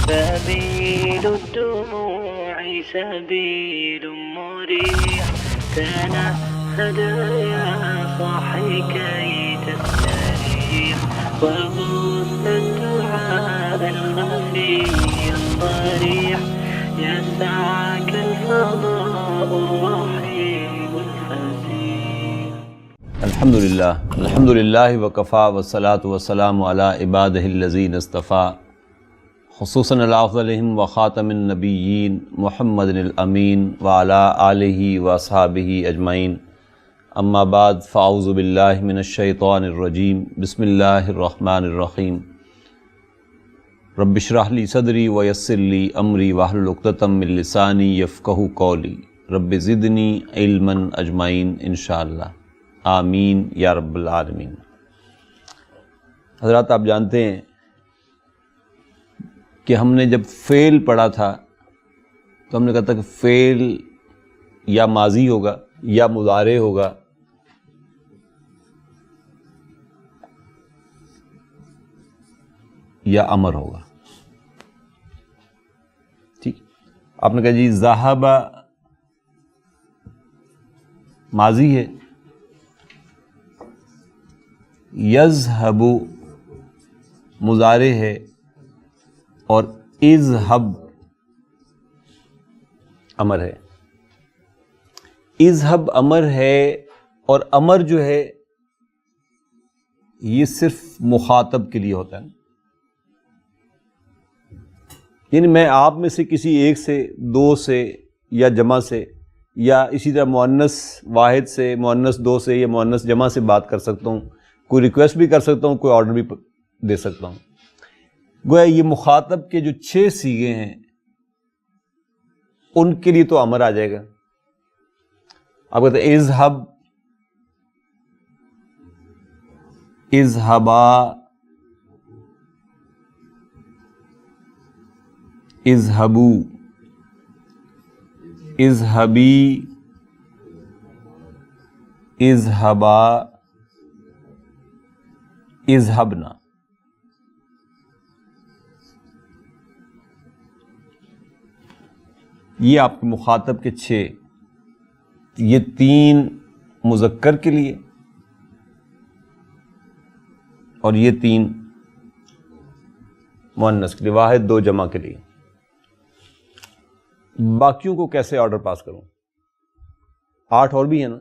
سبيل الدموع سبيل مريح تنهد يا صاحي كي تستريح وغص الدعاء الخفي الصريح يسعك الفضاء الرحيم الفسيح. الحمد للہ وکفا والصلاة والسلام علی عبادہ الذین اصطفیٰ خصوصاً علی افضلہم وخاتم النبیین محمد الامین وعلی آلہ واصحابہ اجمعین. اما بعد فاعوذ باللہ من الشیطان الرجیم. بسم اللہ الرحمن الرحیم. رب اشرح لی صدری ویسر لی امری واحلل عقدۃ من لسانی یفقہوا قولی. رب زدنی علما اجمعین انشاءاللہ آمین یا رب العالمین. حضرات، آپ جانتے ہیں کہ ہم نے جب فعل پڑھا تھا تو ہم نے کہا تھا کہ فعل یا ماضی ہوگا یا مضارع ہوگا یا امر ہوگا. ٹھیک، آپ نے کہا جی ذہب ماضی ہے، یذہب مضارع ہے اور اذہب امر ہے. اذہب امر ہے اور امر جو ہے یہ صرف مخاطب کے لیے ہوتا ہے. یعنی میں آپ میں سے کسی ایک سے، دو سے یا جمع سے یا اسی طرح مؤنث واحد سے، مؤنث دو سے یا مؤنث جمع سے بات کر سکتا ہوں، کوئی ریکویسٹ بھی کر سکتا ہوں، کوئی آرڈر بھی دے سکتا ہوں. گویا یہ مخاطب کے جو 6 صیغے ہیں ان کے لیے تو امر آ جائے گا. آپ کہتے ہیں اذہب، اذہبا، اذہبو، اذہبی، اذہبا، اذہبنا. یہ آپ کے مخاطب کے 6، یہ 3 مذکر کے لیے اور یہ 3 مؤنث کے لیے، واحد 2 جمع کے لیے. باقیوں کو کیسے آرڈر پاس کروں؟ 8 اور بھی ہیں نا،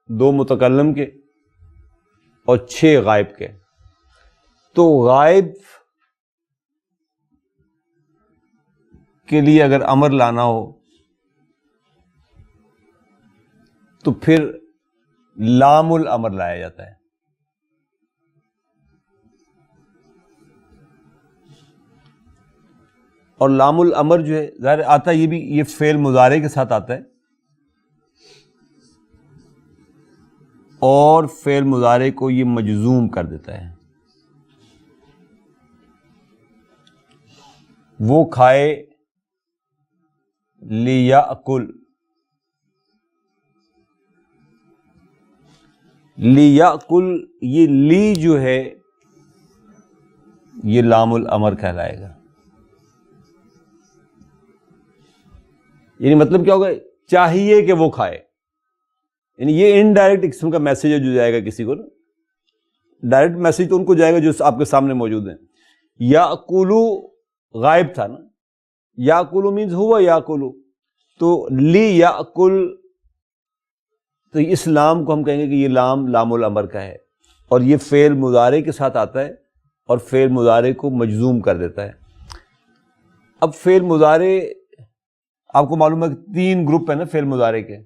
2 متکلم کے اور 6 غائب کے. تو غائب کے لیے اگر امر لانا ہو تو پھر لام الامر لایا جاتا ہے. اور لام الامر جو ہے ظاہر آتا ہے، یہ فعل مضارع کے ساتھ آتا ہے اور فعل مضارع کو یہ مجزوم کر دیتا ہے. وہ کھائے، لیاکل، لیاکل، یہ لی جو ہے یہ لام الامر کہلائے گا. یعنی مطلب کیا ہوگا؟ چاہیے کہ وہ کھائے. یعنی یہ انڈائریکٹ قسم کا میسج جو جائے گا کسی کو نا. ڈائریکٹ میسج تو ان کو جائے گا جو آپ کے سامنے موجود ہیں. یاکلو غائب تھا نا، یاکلو مینز ہوا یاکلو، تو لی یاکل، تو اس لام کو ہم کہیں گے کہ یہ لام الامر کا ہے اور یہ فعل مضارع کے ساتھ آتا ہے اور فعل مضارع کو مجزوم کر دیتا ہے. اب فعل مضارع آپ کو معلوم ہے کہ 3 گروپ ہیں نا فعل مضارع کے.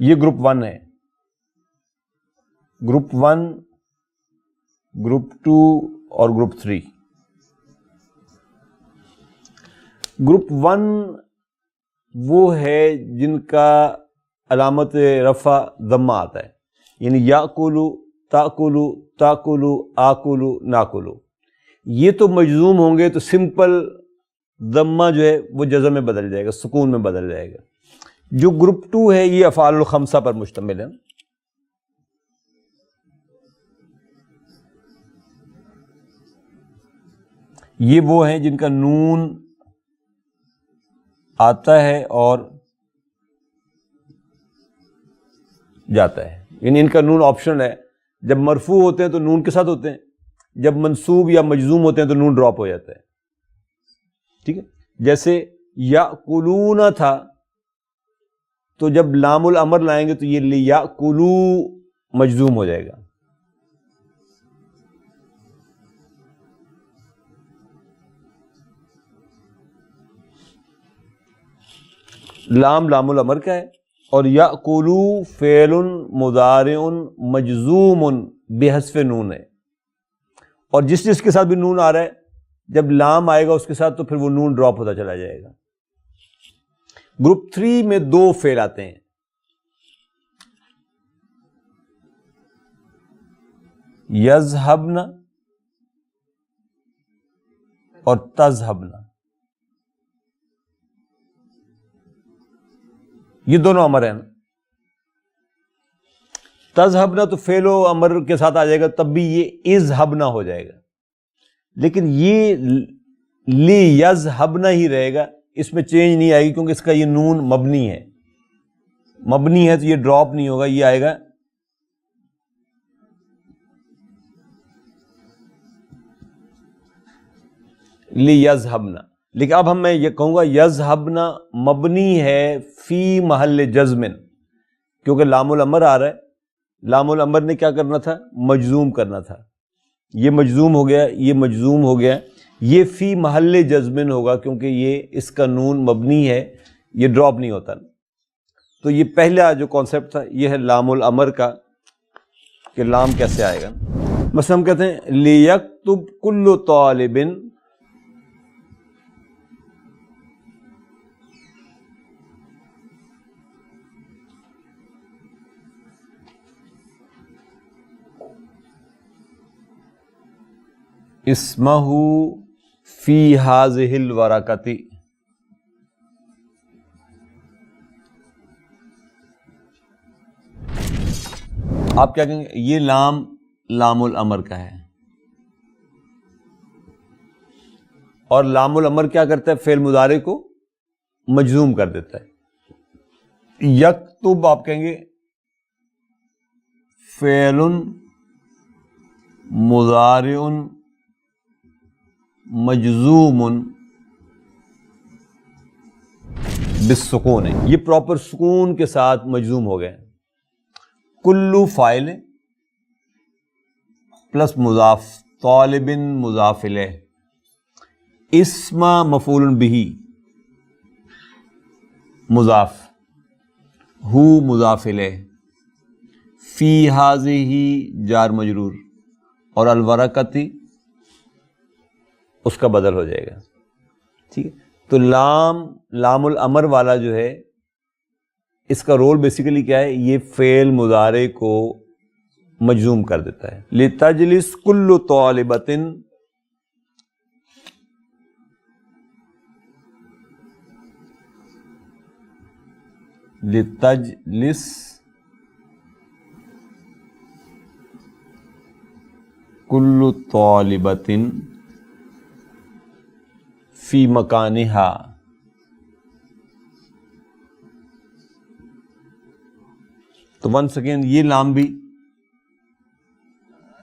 یہ گروپ 1 ہے، گروپ 1، گروپ 2 اور گروپ 3. گروپ 1 وہ ہے جن کا علامت رفع ضمہ آتا ہے. یعنی یاکلو، تاکلو، تاکلو، آکلو، ناکلو. یہ تو مجزوم ہوں گے تو سمپل ضمہ جو ہے وہ جزم میں بدل جائے گا، سکون میں بدل جائے گا. جو گروپ 2 ہے یہ افعال الخمسہ پر مشتمل ہے. یہ وہ ہیں جن کا نون آتا ہے اور جاتا ہے، یعنی ان کا نون آپشنل ہے. جب مرفوع ہوتے ہیں تو نون کے ساتھ ہوتے ہیں، جب منصوب یا مجزوم ہوتے ہیں تو نون ڈراپ ہو جاتا ہے. ٹھیک ہے، جیسے یاکلون تھا تو جب لام الامر لائیں گے تو یہ لیاکلو مجزوم ہو جائے گا. لام الامر کا ہے اور یاکلو فعل مضارع مجزوم بحذف نون ہے. اور جس کے ساتھ بھی نون آ رہا ہے جب لام آئے گا اس کے ساتھ تو پھر وہ نون ڈراپ ہوتا چلا جائے گا. گروپ 3 میں 2 فعل آتے ہیں، یذہبن اور تذہبن. یہ دونوں امر ہیں. تذہبن تو فعل و امر کے ساتھ آ جائے گا، تب بھی یہ اذہبن ہو جائے گا، لیکن یہ لیذہبن ہی رہے گا، اس میں چینج نہیں آئے گی کیونکہ اس کا یہ نون مبنی ہے. مبنی ہے تو یہ ڈراپ نہیں ہوگا، یہ آئے گا لیذہبن. لیکن اب میں یہ کہوں گا یذہبن مبنی ہے فی محل جزم، کیونکہ لام الامر آ رہا ہے. لام الامر نے کیا کرنا تھا؟ مجزوم کرنا تھا. یہ مجزوم ہو گیا، یہ مجزوم ہو گیا، یہ فی محل جزم ہوگا کیونکہ یہ اس کا نون مبنی ہے، یہ ڈراپ نہیں ہوتا. تو یہ پہلا جو کانسیپٹ تھا یہ ہے لام الامر کا کہ لام کیسے آئے گا. مثلا ہم کہتے ہیں لیکتب کل طالب، اسمہ فی ہذہ الورقۃ. آپ کیا کہیں گے؟ یہ لام الامر کا ہے، اور لام الامر کیا کرتا ہے؟ فعل مضارع کو مجزوم کر دیتا ہے. یکتب آپ کہیں گے فعل مضارع مجزوم بالسکون ہے، یہ پراپر سکون کے ساتھ مجزوم ہو گئے. کلو فاعل پلس مضاف، طالب مضاف الیہ، اسم مفعول بہ مضاف، ہو مضاف الیہ، فی ہذہ جار مجرور، اور الورقۃ اس کا بدل ہو جائے گا. ٹھیک ہے، تو لام الامر والا جو ہے اس کا رول بیسیکلی کیا ہے؟ یہ فعل مضارع کو مجزوم کر دیتا ہے. لتجلس کل طالبۃ، لتجلس کل طالبۃ فی مکانہا. تو ون سیکنڈ، یہ لام بھی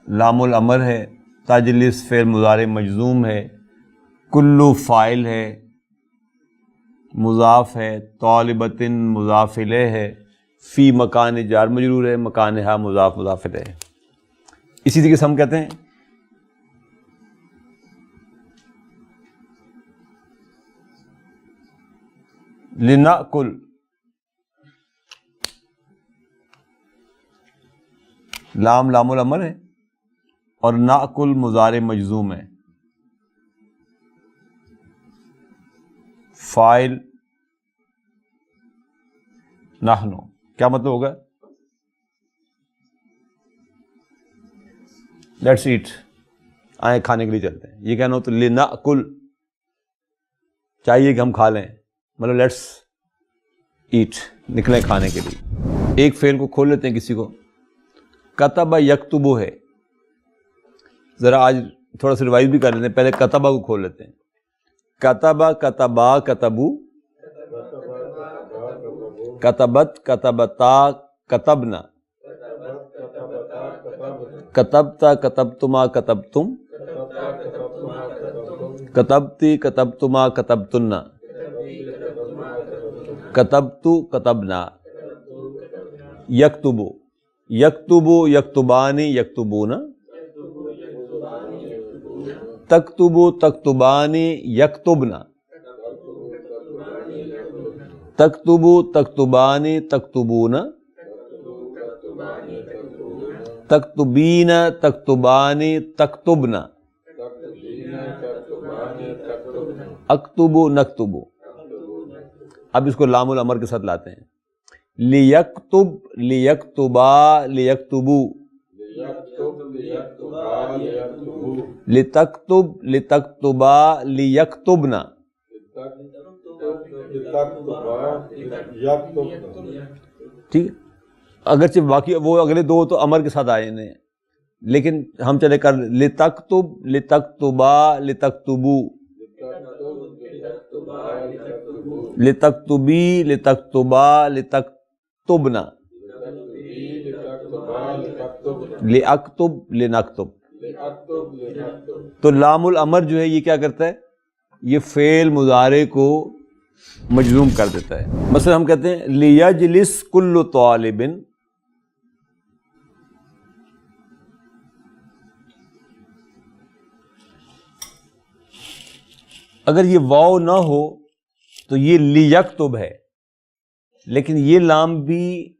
لام الامر ہے، تجلس فعل مضارع مجزوم ہے، کلو فاعل ہے، مضاف ہے، طالبۃ مضاف الیہ ہے، فی مکان جار مجرور ہے، مکانہا مضاف مضاف الیہ ہے. اسی طریقے سے ہم کہتے ہیں لنأکل، لام الامر ہے اور نأکل مضارع مجزوم ہے، فاعل نحن. کیا مطلب ہوگا؟ لیٹس ایٹ، آئیں کھانے کے لیے چلتے ہیں. یہ کہنا ہو تو لنأکل، چاہیے کہ ہم کھا لیں، مطلب لیٹس ایٹ، نکلیں کھانے کے لیے. ایک فعل کو کھول لیتے ہیں کسی کو. کتب یکتب ہے، ذرا آج تھوڑا سا ریوائز بھی کر لیتے ہیں. پہلے کتبہ کو کھول لیتے ہیں. کتبہ کتبا کتبو, کتبت کتبتا کتبنا, کتبتا کتبتما کتبتم, کتبتی کتبتما کتبتن, کتبتو کتبنا. یکتبو یکتبو یکتبانی یکتبون, تکتبو تکتبانی یکتبنا, تکتبو تکتبانی تکتبون, تکتبین تکتبانی تکتبنا, اکتبو نکتبو. اب اس کو لام الامر کے ساتھ لاتے ہیں. لیکتب لیکتبا لیکتبو, لتکتب لتکتبا لیکتبنا. ٹھیک ہے, اگرچہ باقی وہ اگلے دو تو امر کے ساتھ آئے ہیں, لیکن ہم چلے کر لتکتب لتکتبا لتکتبو, لتکتبی لتکتبا لتکتبنا, لأکتب لنکتب. تو لام الامر جو ہے یہ کیا کرتا ہے, یہ فعل مضارع کو مجزوم کر دیتا ہے. مثلا ہم کہتے ہیں لیجلس کل طالب, اگر یہ واو نہ ہو تو یہ لیکتب ہے, لیکن یہ لام بھی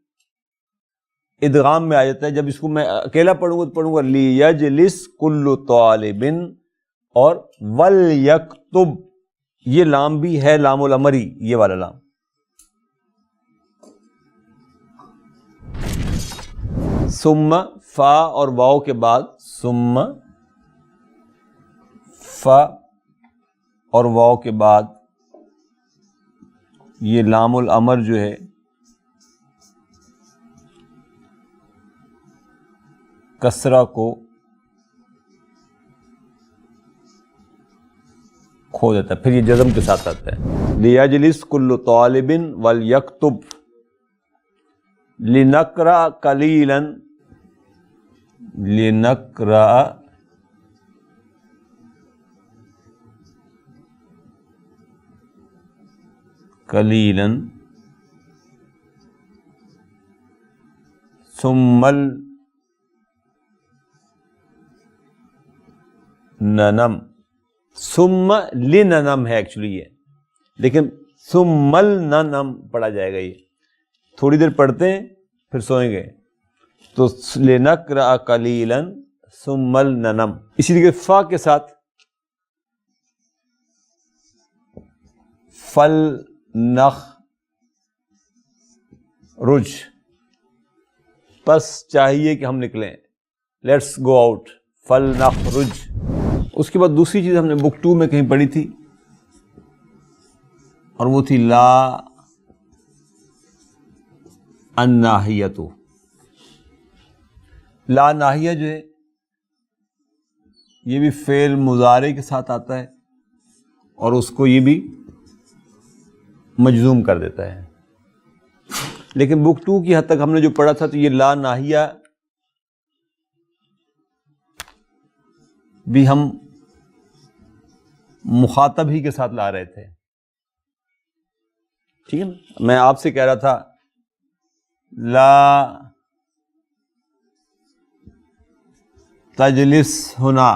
ادغام میں آ جاتا ہے. جب اس کو میں اکیلا پڑھوں گا تو پڑھوں گا لیجلس کل طالب, اور ولیکتب, یہ لام بھی ہے لام الامری, یہ والا لام. ثم فا اور واو کے بعد, ثم فا اور واو کے بعد یہ لام الامر جو ہے کسرہ کو کھو دیتا ہے, پھر یہ جزم کے ساتھ آتا ہے. لیجلس کل طالب ولیکتب, لنقرأ قلیلا, لنقرأ قلیلا ثم ننم. ثم لننم ہے ایکچولی یہ, لیکن ثم الننم پڑھا جائے گا. یہ تھوڑی دیر پڑھتے ہیں پھر سوئیں گے, تو لنقرأ قلیلا ثم الننم. اسی طریقے فا کے ساتھ فلنخرج, پس چاہیے کہ ہم نکلیں, لیٹس گو آؤٹ, فلنخرج. اس کے بعد دوسری چیز ہم نے بک 2 میں کہیں پڑھی تھی, اور وہ تھی لا الناہیۃ. لا ناہیہ جو ہے یہ بھی فعل مضارع کے ساتھ آتا ہے, اور اس کو یہ بھی مجزوم کر دیتا ہے. لیکن بک 2 کی حد تک ہم نے جو پڑھا تھا تو یہ لا ناہیہ بھی ہم مخاطب ہی کے ساتھ لا رہے تھے. ٹھیک ہے نا, میں آپ سے کہہ رہا تھا لا تجلس ہنا,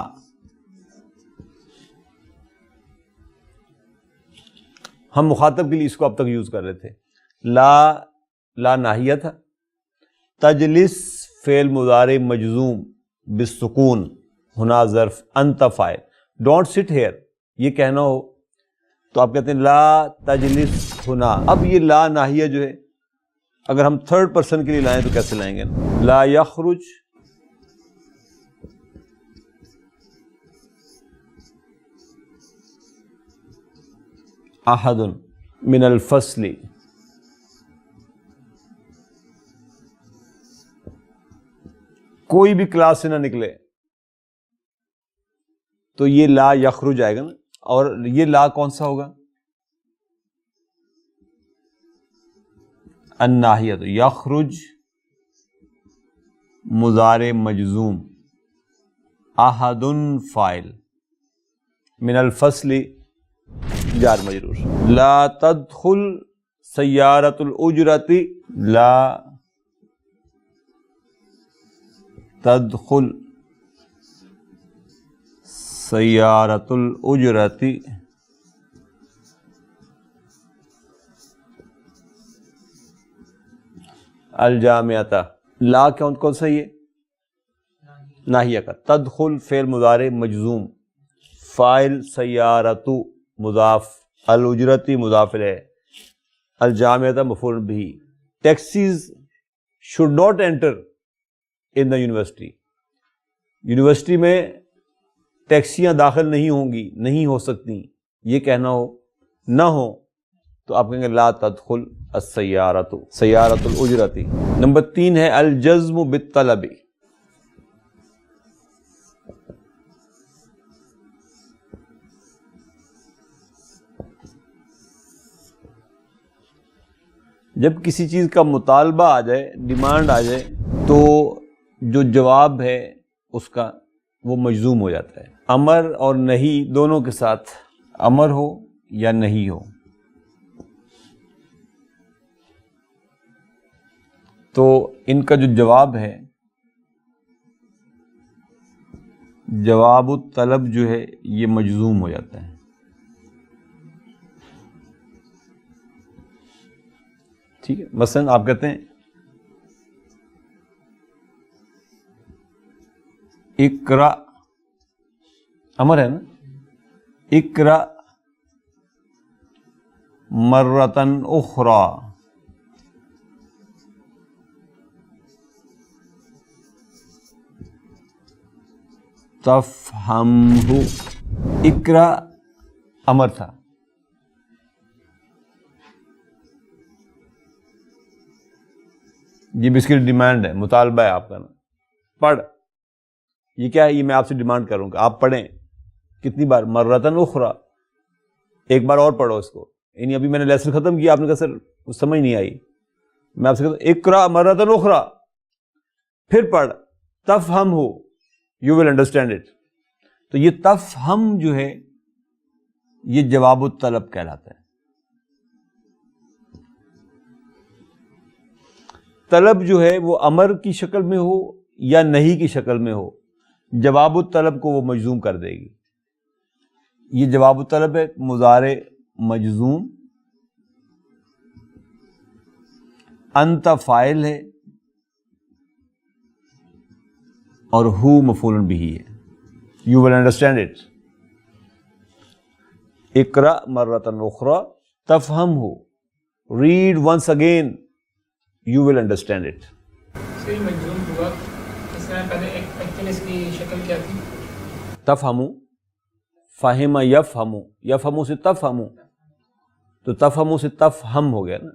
ہم مخاطب کے لیے اس کو اب تک یوز کر رہے تھے. لا ناہیہ تھا, تجلس فعل مضارع مجزوم بالسکون, ہنا ظرف, انت فاعل. ڈونٹ سٹ ہیئر یہ کہنا ہو تو آپ کہتے ہیں لا تجلس ہنا. اب یہ لا ناہیہ جو ہے اگر ہم تھرڈ پرسن کے لیے لائیں تو کیسے لائیں گے؟ لا یخرج احد من الفصل, کوئی بھی کلاس سے نہ نکلے. تو یہ لا یخرج آئے گا نا. اور یہ لا کون سا ہوگا؟ الناہیہ. تو یخرج مضارع مجزوم، احد فاعل، من الفصل جار مجرور. لا تدخل سیارۃ الاجرۃ، لا تدخل سیارۃ الاجرۃ الجامعۃ. لا کون سا یہ ناہیہ کا. تدخل فعل مضارع مجزوم، فاعل سیارۃ مضاف، الاجرتی مضاف الیہ، الجامعۃ مفعول بہ. Taxis should not enter in the university. University میں ٹیکسیاں داخل نہیں ہوں گی، نہیں ہو سکتی، یہ کہنا ہو نہ ہو تو آپ کہیں گے لا تدخل السیارۃ، سیارۃ الاجرۃ. نمبر 3 ہے الجزم بالطلب. جب کسی چیز کا مطالبہ آ جائے، ڈیمانڈ آ جائے، تو جو جواب ہے اس کا وہ مجزوم ہو جاتا ہے. امر اور نہیں دونوں کے ساتھ، امر ہو یا نہیں ہو، تو ان کا جو جواب ہے، جواب الطلب جو ہے یہ مجزوم ہو جاتا ہے. ٹھیک ہے. مثلا آپ کہتے ہیں اقرا، امر ہے نا، اقرا مرتن اخرى، تفہمہ. اقرا امر تھا، یہ بھی اس کی ڈیمانڈ ہے، مطالبہ ہے آپ کا نا، پڑھ. یہ کیا ہے؟ یہ میں آپ سے ڈیمانڈ کروں گا آپ پڑھیں. کتنی بار؟ مرتن اخرى، ایک بار اور پڑھو اس کو. یعنی ابھی میں نے لیسن ختم کیا، آپ نے کہا سر کچھ سمجھ نہیں آئی، میں آپ سے کہتا ہوں اقرا مرتن اخرى، پھر پڑھ، تفہمہ، یو ول انڈرسٹینڈ اٹ. تو یہ تفہم جو ہے یہ جواب الطلب کہلاتا ہے. طلب جو ہے وہ امر کی شکل میں ہو یا نہیں کی شکل میں ہو، جواب الطلب کو وہ مجزوم کر دے گی. یہ جواب الطلب ہے، مضارع مجزوم، انت فاعل ہے اور ہو مفعول بہ ہے. You will understand it. اقرا مرتن اخرى تفہمہ، read once again, you will understand it. صحیح مجزوم ہوا، اس میں پہلے ایکچولی اس کی شکل کیا تھی؟ تفہمو، فہم یفہمو، یفہمو سے تفہمو، تو تفہمو سے تفہم ہو گیا نا.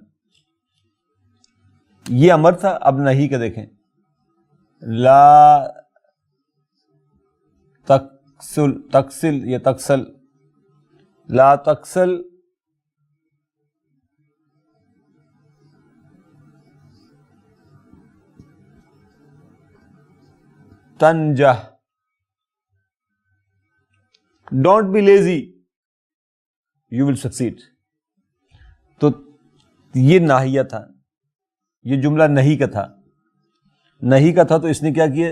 یہ امر تھا. اب نہیں کا دیکھیں، لا تکسل، تکسل یا تکسل، لا تکسل تنجح، don't be lazy, you will succeed. تو یہ ناہیہ تھا، یہ جملہ نہیں کا تھا. نہیں کا تھا تو اس نے کیا کیا؟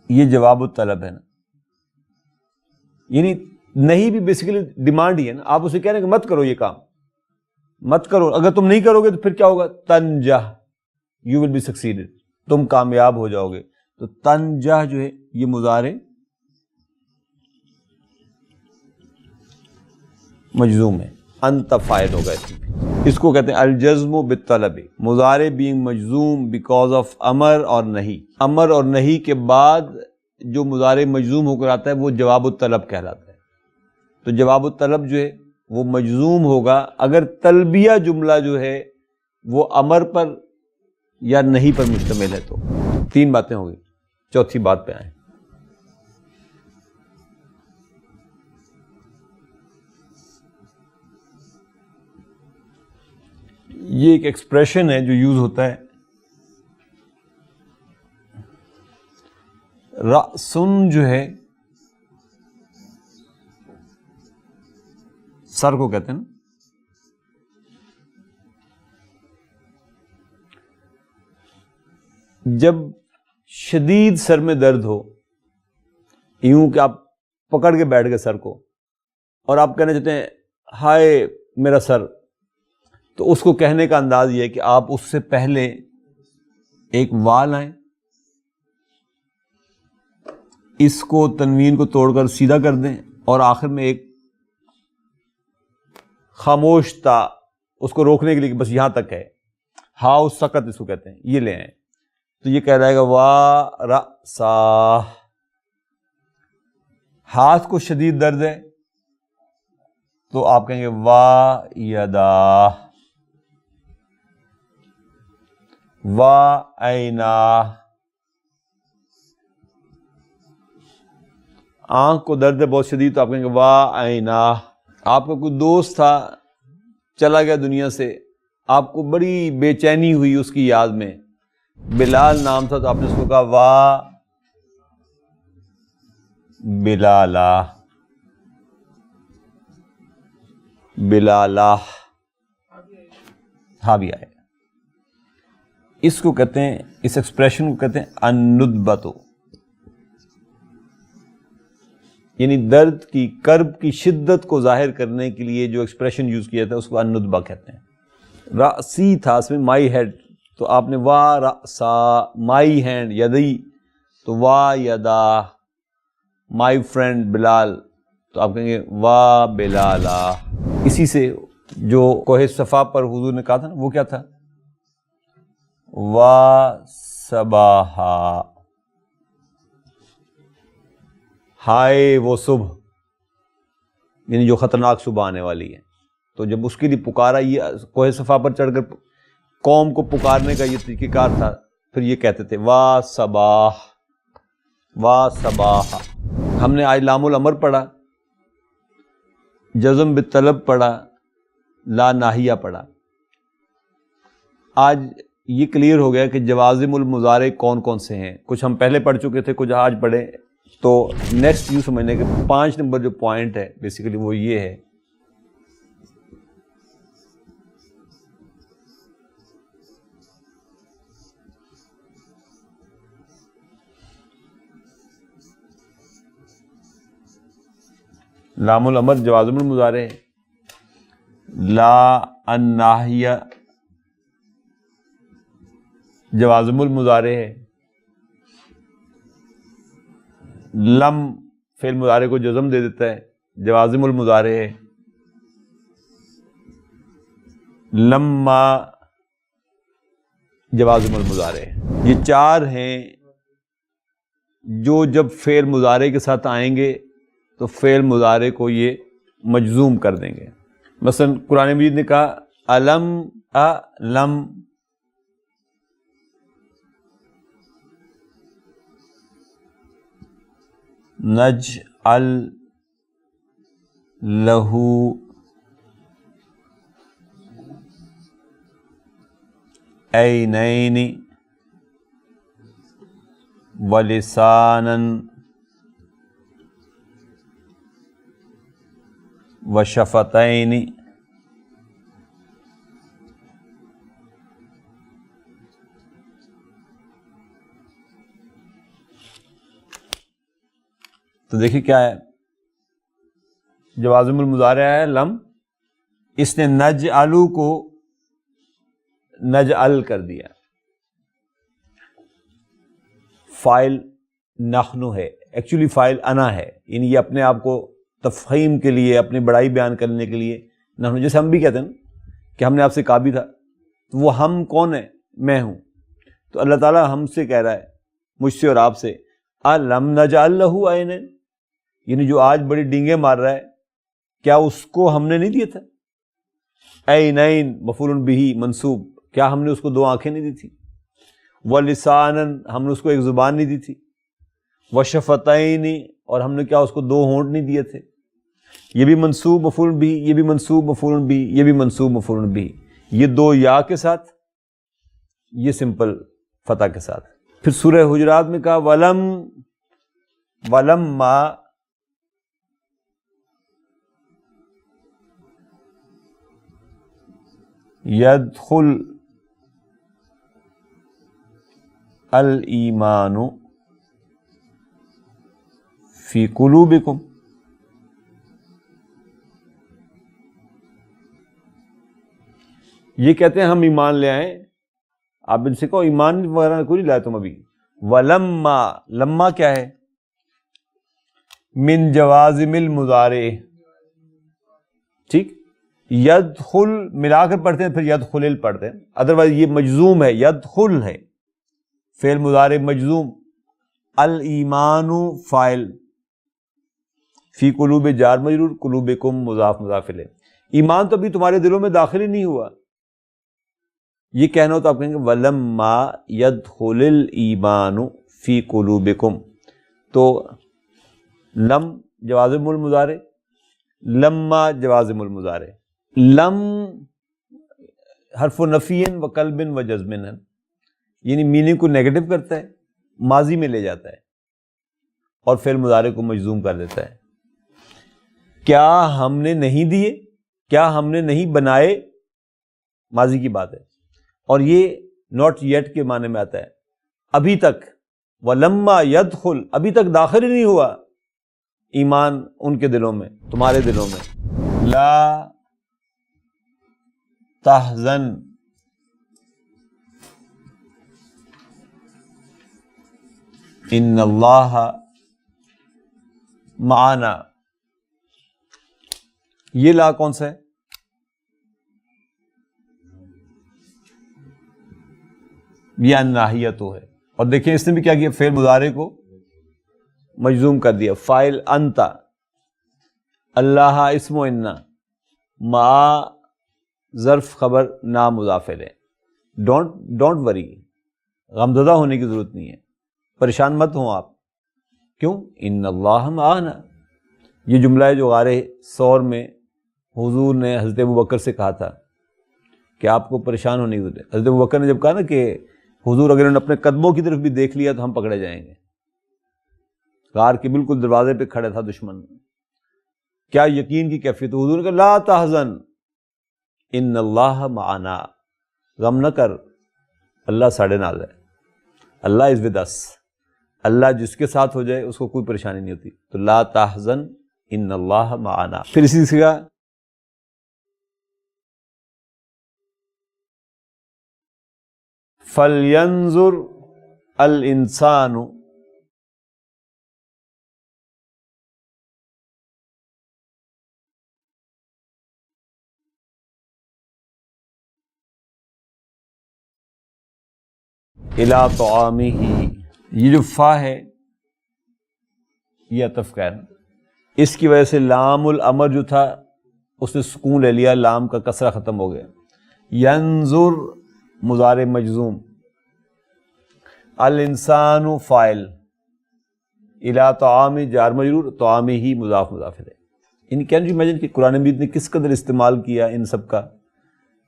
یہ جواب الطلب ہے نا. یعنی نہیں بھی بیسیکلی ڈیمانڈ ہی ہے نا. آپ اسے کہہ رہے ہیں کہ مت کرو یہ کام، مت کرو، اگر تم نہیں کرو گے تو پھر کیا ہوگا؟ تنجح، یو ول بی سکسیڈڈ، تم کامیاب ہو جاؤ گے. تو تنجح جو ہے یہ مضارع مجزوم ہے، انت فاعل ہوگا اس میں. اس کو کہتے ہیں الجزم بالطلب، مضارع بینگ مجزوم بیکاز آف امر اور نہیں. امر اور نہیں کے بعد جو مضارع مجزوم ہو کر آتا ہے وہ جواب الطلب کہلاتا ہے. تو جواب الطلب جو ہے وہ مجزوم ہوگا اگر طلبیہ جملہ جو ہے وہ امر پر یا نہیں پر مشتمل ہے. تو 3 باتیں ہو گئی، چوتھی بات پہ آئیں. یہ ایک ایکسپریشن ہے جو یوز ہوتا ہے. رأسن جو ہے سر کو کہتے ہیں نا. جب شدید سر میں درد ہو، یوں کہ آپ پکڑ کے بیٹھ گئے سر کو اور آپ کہنا چاہتے ہیں ہائے میرا سر، تو اس کو کہنے کا انداز یہ ہے کہ آپ اس سے پہلے ایک وا لائیں، اس کو تنوین کو توڑ کر سیدھا کر دیں اور آخر میں ایک خاموش تا اس کو روکنے کے لیے کہ بس یہاں تک ہے، ہاؤ سکت اس کو کہتے ہیں، یہ لے آئیں. تو یہ کہہ رہے گا وا رأسا. ہاتھ کو شدید درد ہے تو آپ کہیں گے وا یدا. وا عینا. آنکھ کو درد ہے بہت شدید تو آپ کہیں گے وا عینا. آپ کا کوئی دوست تھا چلا گیا دنیا سے، آپ کو بڑی بے چینی ہوئی اس کی یاد میں، بلال نام تھا تو آپ نے اس کو کہا وا بلالا. بلالا ہاں بھی آئے. اس کو کہتے ہیں، اس ایکسپریشن کو کہتے ہیں الندبتو، یعنی درد کی کرب کی شدت کو ظاہر کرنے کے لیے جو ایکسپریشن یوز کیا جاتا ہے اس کو الندبہ کہتے ہیں. رأسی تھا اس میں مائی ہیڈ، تو آپ نے وا رأسا. مائی ہینڈ یدی تو وا یدا. مائی فرینڈ بلال تو آپ کہیں گے وا بلالا. اسی سے جو کوہ صفا پر حضور نے کہا تھا نا، وہ کیا تھا؟ وا صباحا. ہائے وہ صبح، یعنی جو خطرناک صبح آنے والی ہے. تو جب اس کے لیے پکارا، یہ کوہ صفا پر چڑھ کر قوم کو پکارنے کا یہ طریقہ کار تھا. پھر یہ کہتے تھے وا صباح وا صباح. ہم نے آج لام الامر پڑھا، جزم بالطلب پڑھا، لا ناہیہ پڑھا. آج یہ کلیئر ہو گیا کہ جوازم المضارع کون کون سے ہیں. کچھ ہم پہلے پڑھ چکے تھے، کچھ آج پڑھے. تو نیکسٹ یوں سمجھنے کے 5 نمبر جو پوائنٹ ہے بیسیکلی وہ یہ ہے لام الامر جوازم المضارع، لا الناہیہ جوازم المضارع ہے، لم فعل مضارع کو جزم دے دیتا ہے جوازم المضارع ہے، لما جوازم المضارع ہے. یہ 4 ہیں جو جب فعل مضارع کے ساتھ آئیں گے تو فعل مضارع کو یہ مجزوم کر دیں گے. مثلا قرآن مجید نے کہا الم علم، نجعل لہ عینین ولسانا وشفتین. تو دیکھیے کیا ہے، جوازم المضارع ہے لم، اس نے نجعلو کو نجعل کر دیا. فاعل نحنو ہے، ایکچولی فاعل انا ہے، یعنی یہ اپنے آپ کو تفہیم کے لیے، اپنی بڑائی بیان کرنے کے لیے نحنو، جیسے ہم بھی کہتے ہیں نا کہ ہم نے آپ سے کہا بھی تھا، تو وہ ہم کون ہے؟ میں ہوں. تو اللہ تعالیٰ ہم سے کہہ رہا ہے، مجھ سے اور آپ سے، الم نجعل لہ عینین، یعنی جو آج بڑی ڈینگیں مار رہا ہے، کیا اس کو ہم نے نہیں دیا تھا؟ عینین مفعول بہ منصوب، کیا ہم نے اس کو 2 آنکھیں نہیں دی تھی؟ ولسانا، ہم نے اس کو ایک زبان نہیں دی تھی؟ وشفتین، اور ہم نے کیا اس کو 2 ہونٹ نہیں دیے تھے؟ یہ بھی منصوب مفعول بہ، یہ بھی منصوب مفعول بہ، یہ بھی منصوب مفعول بہ. یہ دو یا کے ساتھ، یہ سمپل فتح کے ساتھ. پھر سورہ حجرات میں کہا ولما يدخل الایمان فی قلوبکم. یہ کہتے ہیں ہم ایمان لے آئیں، آپ ان سے کہو ایمان وغیرہ کوئی نہیں لائے تم ابھی. ولما، لما کیا ہے؟ من جوازم المضارع. ٹھیک، یدخل ملا کر پڑھتے ہیں، پھر یدخل پڑھتے ہیں، ادروائز یہ مجزوم ہے، یدخل ہے فعل مضارع مجزوم، الایمان فاعل، فی قلوب جار مجرور، قلوبکم مضاف مضاف الیہ. ایمان تو ابھی تمہارے دلوں میں داخل ہی نہیں ہوا. یہ کہنا ہو تو آپ کہیں گے ولما يدخل الایمان فی قلوبکم. تو لم جوازم المضارع، لما جوازم المضارع، لم حرف نفی و قلب و جزم ہے، یعنی میننگ کو نیگیٹو کرتا ہے، ماضی میں لے جاتا ہے اور فعل مضارع کو مجزوم کر دیتا ہے. کیا ہم نے نہیں دیے، کیا ہم نے نہیں بنائے، ماضی کی بات ہے. اور یہ ناٹ یٹ کے معنی میں آتا ہے، ابھی تک. ولما يدخل، ابھی تک داخل ہی نہیں ہوا ایمان ان کے دلوں میں، تمہارے دلوں میں. لا تحزن ان اللہ معنا. یہ لا کون سا ہے؟ یہ الناہیہ تو ہے. اور دیکھیں اس نے بھی کیا کیا، فعل مضارع کو مجزوم کر دیا. فاعل انت، اللہ اسم و انا، مع ظرف خبر نا مضاف الیہ. ڈونٹ وری، غمزدہ ہونے کی ضرورت نہیں ہے، پریشان مت ہوں آپ. کیوں؟ ان اللہ معنا. یہ جملہ ہے جو غار ثور میں حضور نے حضرت ابوبکر سے کہا تھا کہ آپ کو پریشان ہونے کی ضرورت ہے. حضرت ابوبکر نے جب کہا نا کہ حضور اگر انہوں نے اپنے قدموں کی طرف بھی دیکھ لیا تو ہم پکڑے جائیں گے، غار کے بالکل دروازے پہ کھڑا تھا دشمن، کیا یقین کی کیفیت. حضور نے کہا لا تحزن ان اللہ معنا، غم نہ کر، اللہ ساڑھے نال ہے، اللہ از ود اس. اللہ جس کے ساتھ ہو جائے اس کو کوئی پریشانی نہیں ہوتی. تو لا تحزن ان اللہ معنا. پھر اسی سے کہا فَلْيَنْظُرْ الْإِنسَانُ إِلَىٰ طَعَامِهِ. یہ جو فا ہے یہ عطف کا ہے، اس کی وجہ سے لام الامر جو تھا اس نے سکون لے لیا، لام کا کسرہ ختم ہو گیا. ینظر مضارع مجزوم، الانسان فاعل، الی طعام جار مجرور، طعام ہی مضاف مضاف الیہ. ان کین یو امیجن کہ قرآن مجید نے کس قدر استعمال کیا ان سب کا،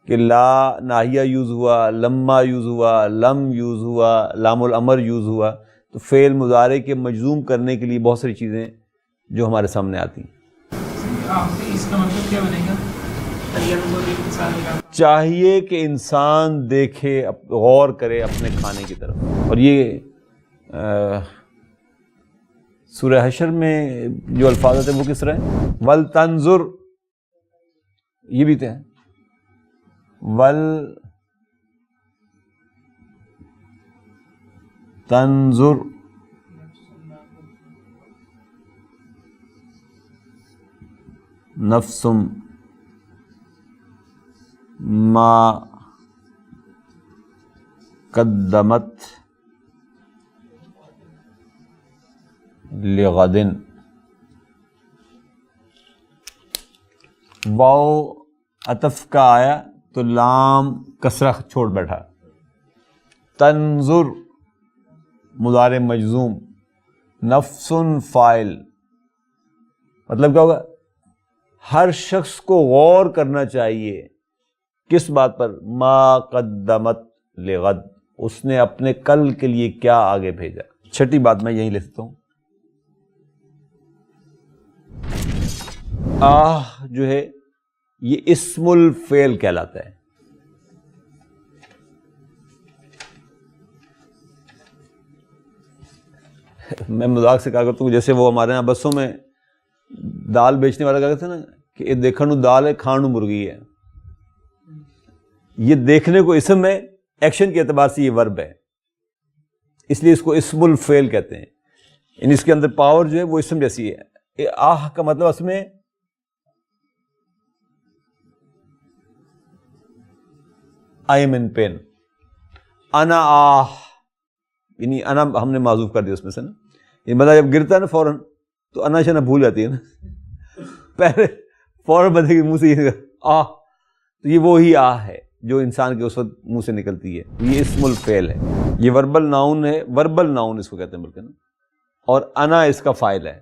کہ لا ناہیہ یوز ہوا، لما یوز ہوا، لم یوز ہوا، لام الامر یوز ہوا. تو فعل مضارع کے مجزوم کرنے کے لیے بہت ساری چیزیں جو ہمارے سامنے آتی ہیں. اس کا مطلب کیا بنے گا؟ چاہیے کہ انسان دیکھے، غور کرے اپنے کھانے کی طرف. اور یہ سورہ حشر میں جو الفاظ ہیں وہ کس طرح ہیں؟ وَلْتَنْظُرْ، یہ بھی تھے تنظر نفس ما قدمت لغد. واو عطف کا آیا تو لام کسرہ چھوڑ بیٹھا. تنظر مضارع مجزوم، نفس فاعل. مطلب کیا ہوگا؟ ہر شخص کو غور کرنا چاہیے کس بات پر؟ ما قدمت لغد، اس نے اپنے کل کے لیے کیا آگے بھیجا. چھٹی بات میں یہیں لکھتا ہوں. آہ جو ہے یہ اسم الفعل کہلاتا ہے. میں مذاق سے کہا کرتا ہوں جیسے وہ ہمارے یہاں بسوں میں دال بیچنے والا کہا کرتے ہیں نا کہ یہ دیکھنو دال ہے کھانو مرغی ہے. یہ دیکھنے کو اسم ہے، ایکشن کے اعتبار سے یہ ورب ہے، اس لیے اس کو اسم الفعل کہتے ہیں. یعنی اس کے اندر پاور جو ہے وہ اسم جیسی ہے. آہ کا مطلب اس میں آئی ایم ان پین. انا آہ یعنی انا ہم نے معذوف کر دیا اس میں سے نا. یہ بندہ جب گرتا ہے نا فوراً تو انا شنا بھول جاتی ہے نا، پہلے فوراً بندے کے منہ سے یہ آہ، تو یہ وہی آہ ہے جو انسان کے اس وقت منہ سے نکلتی ہے. یہ اسم الفعل ہے، یہ وربل ناؤن ہے، وربل ناؤن اس کو کہتے ہیں بلکہ نا، اور انا اس کا فاعل ہے.